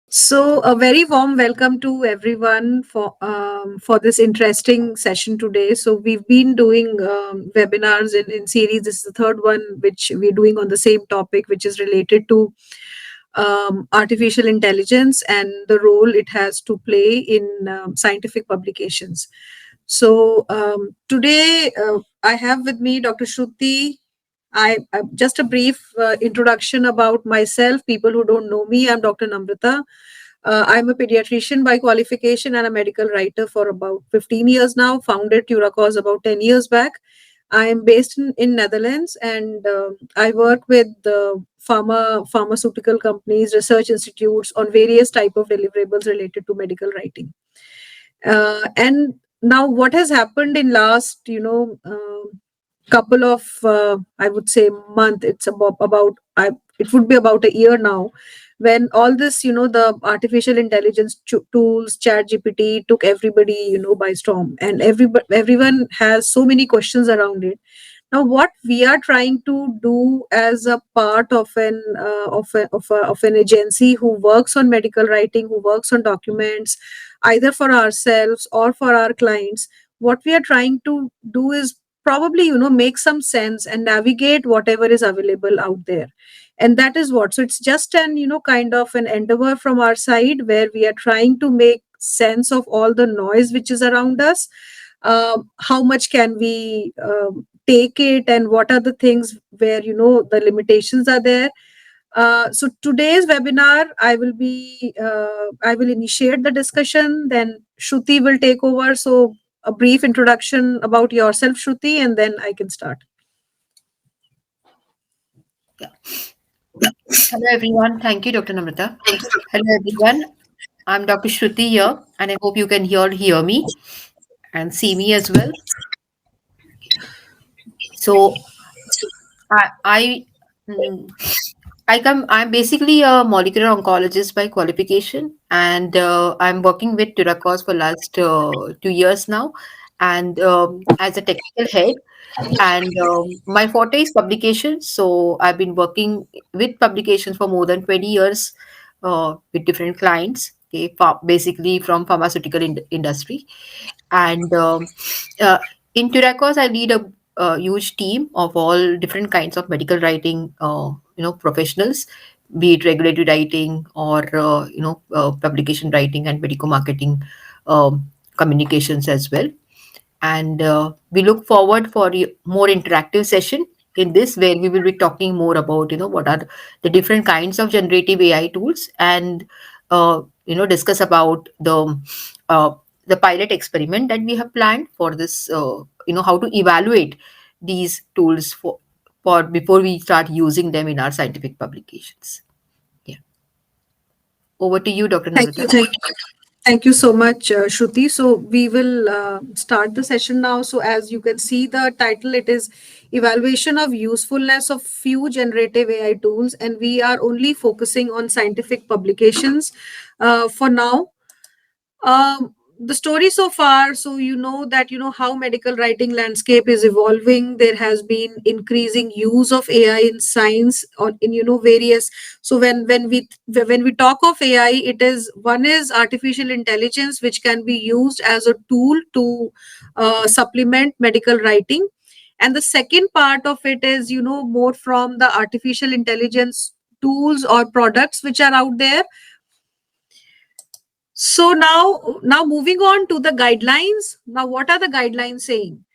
So, a very warm welcome to everyone for this interesting session today. So, we've been doing webinars in series. This is the third one which we're doing on the same topic, which is related to artificial intelligence and the role it has to play in scientific publications. So, today I have with me Dr. Shruti. I just a brief introduction about myself. People who don't know me, I'm Dr. Namrata. I'm a pediatrician by qualification and a medical writer for about 15 years now. Founded Turacoz about 10 years back. I am based in Netherlands, and I work with pharmaceutical companies, research institutes on various type of deliverables related to medical writing. And now, what has happened in last, couple of I would say month. It's it would be about a year now, when all this, the artificial intelligence tools, chat gpt, took everybody, by storm, and everyone has so many questions around it. Now, what we are trying to do as a part of an agency who works on medical writing, who works on documents, either for ourselves or for our clients, what we are trying to do is probably, make some sense and navigate whatever is available out there. And that is what. So it's just an, kind of an endeavor from our side, where we are trying to make sense of all the noise which is around us. How much can we take it, and what are the things where, the limitations are there. So today's webinar, I will initiate the discussion, then Shruti will take over. So a brief introduction about yourself, Shruti, and then I can start. Yeah. Hello, everyone. Thank you, Dr. Namrata. Hello, everyone. I'm Dr. Shruti here, and I hope you can hear me and see me as well. So, I I mm, I'm basically a molecular oncologist by qualification, and I'm working with Turacoz for last 2 years now, and as a technical head. And my forte is publications, so I've been working with publications for more than 20 years with different clients. Okay, basically from pharmaceutical industry, and uh, in Turacoz, I lead a huge team of all different kinds of medical writing, professionals, be it regulatory writing or publication writing and medical marketing communications as well. And we look forward for a more interactive session in this, where we will be talking more about what are the different kinds of generative AI tools, and discuss about uh, the pilot experiment that we have planned for this, how to evaluate these tools for before we start using them in our scientific publications. Yeah, over to you, Dr. Thank you. Namrata. Thank you so much, Shruti. So we will start the session now. So as you can see the title, it is Evaluation of Usefulness of Few Generative AI Tools, and we are only focusing on scientific publications for now. The story so far, so that how medical writing landscape is evolving. There has been increasing use of AI in science, or in various. So when we talk of AI, it is one is artificial intelligence, which can be used as a tool to supplement medical writing, and the second part of it is, more from the artificial intelligence tools or products which are out there. So now moving on to the guidelines. Now, what are the guidelines saying?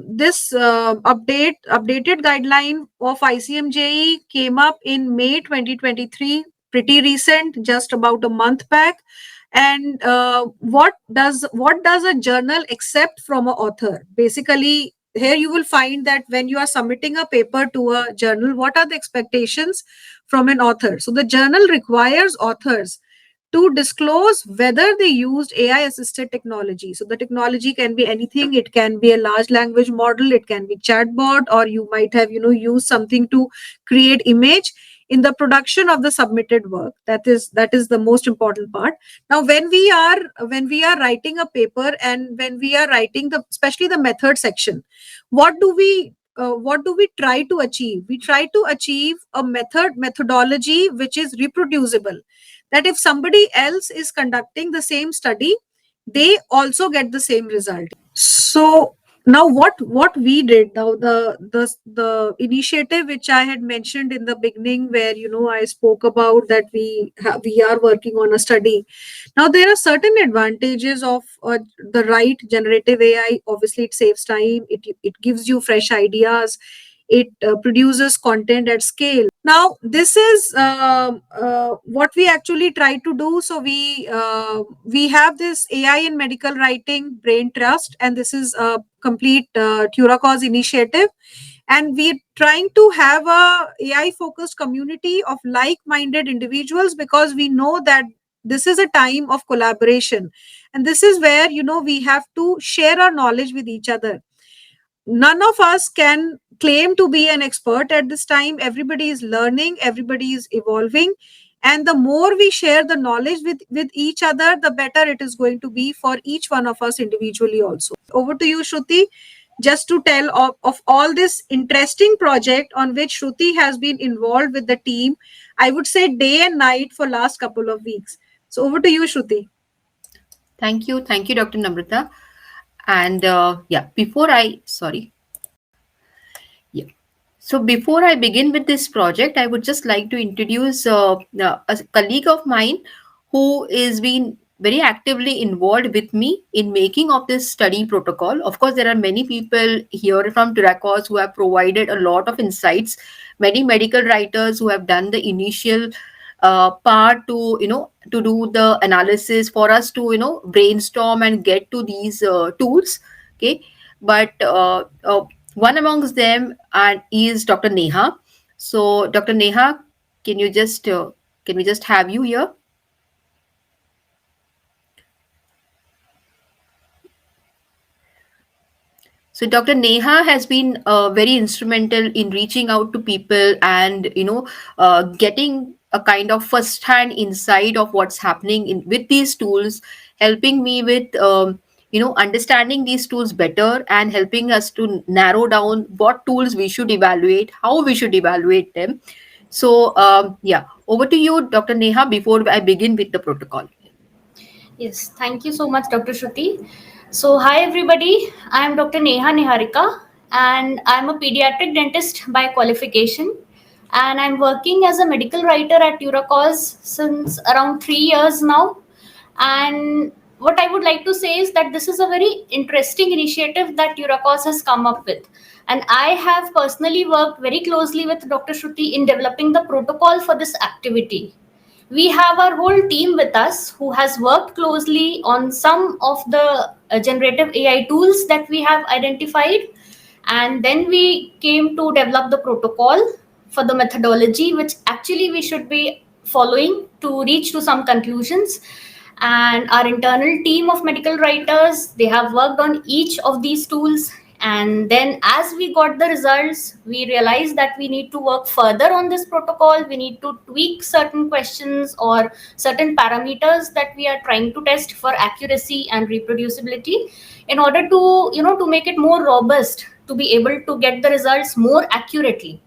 This updated guideline of ICMJE came up in May 2023, pretty recent, just about a month back. And what does a journal accept from an author? Basically, here you will find that when you are submitting a paper to a journal, what are the expectations from an author? So the journal requires authors to disclose whether they used AI assisted technology. So the technology can be anything. It can be a large language model, it can be chatbot, or you might have, used something to create image in the production of the submitted work. That is the most important part. Now, when we are writing a paper, and when we are writing the especially the method section, what do we what do we try to achieve? We try to achieve a methodology which is reproducible, that if somebody else is conducting the same study, they also get the same result. So now what we did, now the initiative which I had mentioned in the beginning, where I spoke about that we are working on a study. Now there are certain advantages of the right generative AI. Obviously it saves time, it gives you fresh ideas, it produces content at scale. Now this is what we actually try to do. So we have this AI in medical writing brain trust, and this is a complete Turacoz initiative, and we're trying to have a AI focused community of like minded individuals, because we know that this is a time of collaboration, and this is where we have to share our knowledge with each other. None of us can claim to be an expert at this time. Everybody is learning, everybody is evolving, and the more we share the knowledge with each other, the better it is going to be for each one of us individually also. Over to you, Shruti, just to tell of all this interesting project on which Shruti has been involved with the team, I would say day and night for last couple of weeks. So over to you, Shruti. Thank you, Dr. Namrata. And yeah, before I sorry, yeah. So before I begin with this project, I would just like to introduce a colleague of mine who is been very actively involved with me in making of this study protocol. Of course, there are many people here from Turacoz who have provided a lot of insights, many medical writers who have done the initial part to to do the analysis for us to brainstorm and get to these tools. Okay, but one amongst them is Dr. Neha. So, Dr. Neha, can you just can we just have you here? So, Dr. Neha has been very instrumental in reaching out to people and getting a kind of first-hand insight of what's happening with these tools, helping me with understanding these tools better and helping us to narrow down what tools we should evaluate, how we should evaluate them. So, yeah, over to you, Dr. Neha, before I begin with the protocol. Yes, thank you so much, Dr. Shruti. So, hi everybody, I am Dr. Neha Niharika, and I'm a pediatric dentist by qualification. And I'm working as a medical writer at Turacoz since around 3 years now. And what I would like to say is that this is a very interesting initiative that Turacoz has come up with. And I have personally worked very closely with Dr. Shruti in developing the protocol for this activity. We have our whole team with us who has worked closely on some of the generative AI tools that we have identified. And then we came to develop the protocol for the methodology, which actually we should be following to reach to some conclusions. And our internal team of medical writers, they have worked on each of these tools, and then as we got the results, we realized that we need to work further on this protocol. We need to tweak certain questions or certain parameters that we are trying to test for accuracy and reproducibility, in order to to make it more robust, to be able to get the results more accurately.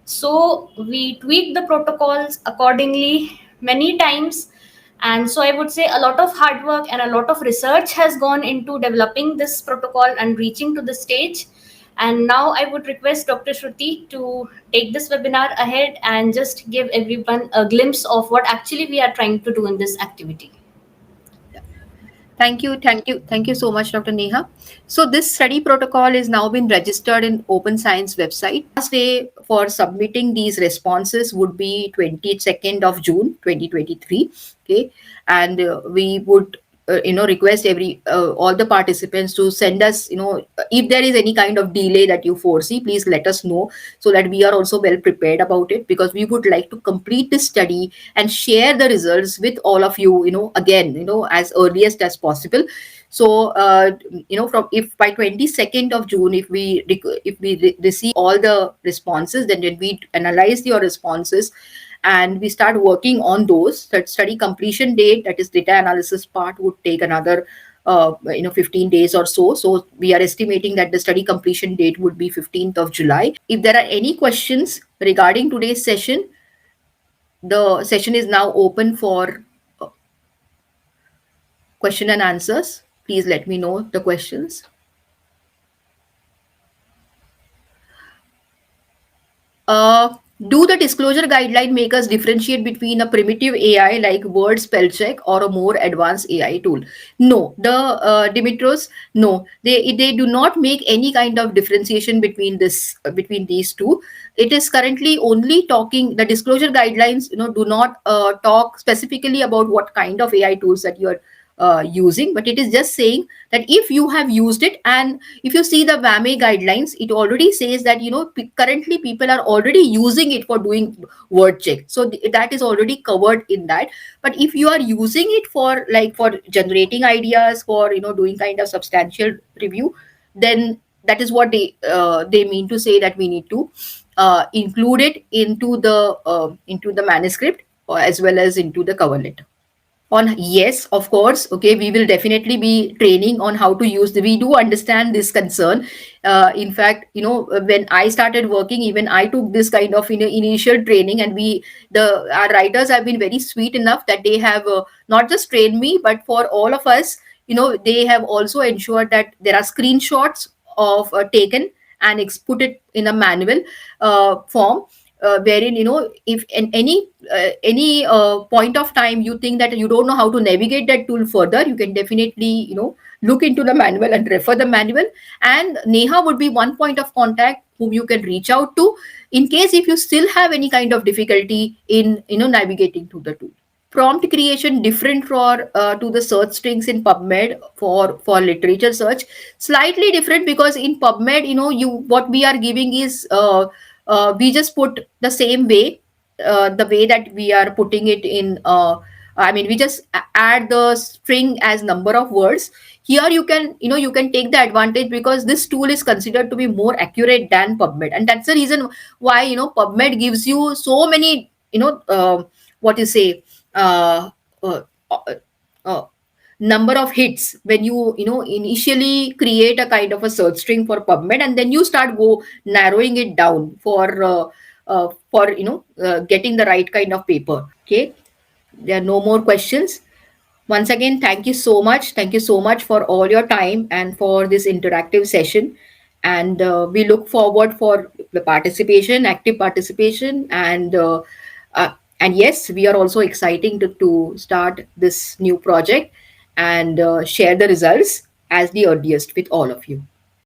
So we tweaked the protocols accordingly many times. And so I would say a lot of hard work and a lot of research has gone into developing this protocol and reaching to the stage. And now I would request Dr. Shruti to take this webinar ahead and just give everyone a glimpse of what actually we are trying to do in this activity. Thank you so much, Dr. Neha. So this study protocol is now been registered in Open Science website. Last day for submitting these responses would be 22nd of June 2023. Okay, and we would request every all the participants to send us if there is any kind of delay that you foresee, please let us know so that we are also well prepared about it, because we would like to complete this study and share the results with all of you again as earliest as possible. So from if by 22nd of June, if we receive all the responses, then when we analyze your responses and we start working on those, that study completion date, that is data analysis part, would take another 15 days or so. So we are estimating that the study completion date would be 15th of July. If there are any questions regarding today's session, the session is now open for uh, question and answers. Please let me know the questions. Do the disclosure guideline make us differentiate between a primitive AI like word spell check or a more advanced AI tool? No, the Dimitros, no, they do not make any kind of differentiation between this between these two. It is currently only talking, the disclosure guidelines, do not talk specifically about what kind of AI tools that you are using, but it is just saying that if you have used it, and if you see the WAME guidelines, it already says that currently people are already using it for doing word check, so that is already covered in that. But if you are using it for generating ideas, for doing kind of substantial review, then that is what they mean to say, that we need to include it into the manuscript, or as well as into the cover letter. On, yes, of course, okay, we will definitely be training on how to use we do understand this concern. In fact, when I started working, even I took this kind of initial training, and our writers have been very sweet enough that they have not just trained me, but for all of us, they have also ensured that there are screenshots of taken and put it in a manual form, wherein, if in any point of time you think that you don't know how to navigate that tool further, you can definitely look into the manual and refer the manual, and Neha would be one point of contact whom you can reach out to in case if you still have any kind of difficulty in navigating to the tool. Prompt creation different for to the search strings in PubMed for literature search. Slightly different, because in PubMed, you what we are giving is we just put the same way, the way that we are putting it in. I mean, we just add the string as number of words. Here you can take the advantage, because this tool is considered to be more accurate than PubMed, and that's the reason why PubMed gives you so many what you say uh, uh, uh, uh, number of hits when you initially create a kind of a search string for PubMed, and then you start go narrowing it down for getting the right kind of paper. Okay, there are no more questions. Once again, thank you so much. Thank you so much for all your time and for this interactive session. And we look forward for the participation, active participation, uh, and yes, we are also exciting to start this new project and share the results as the earliest with all of you.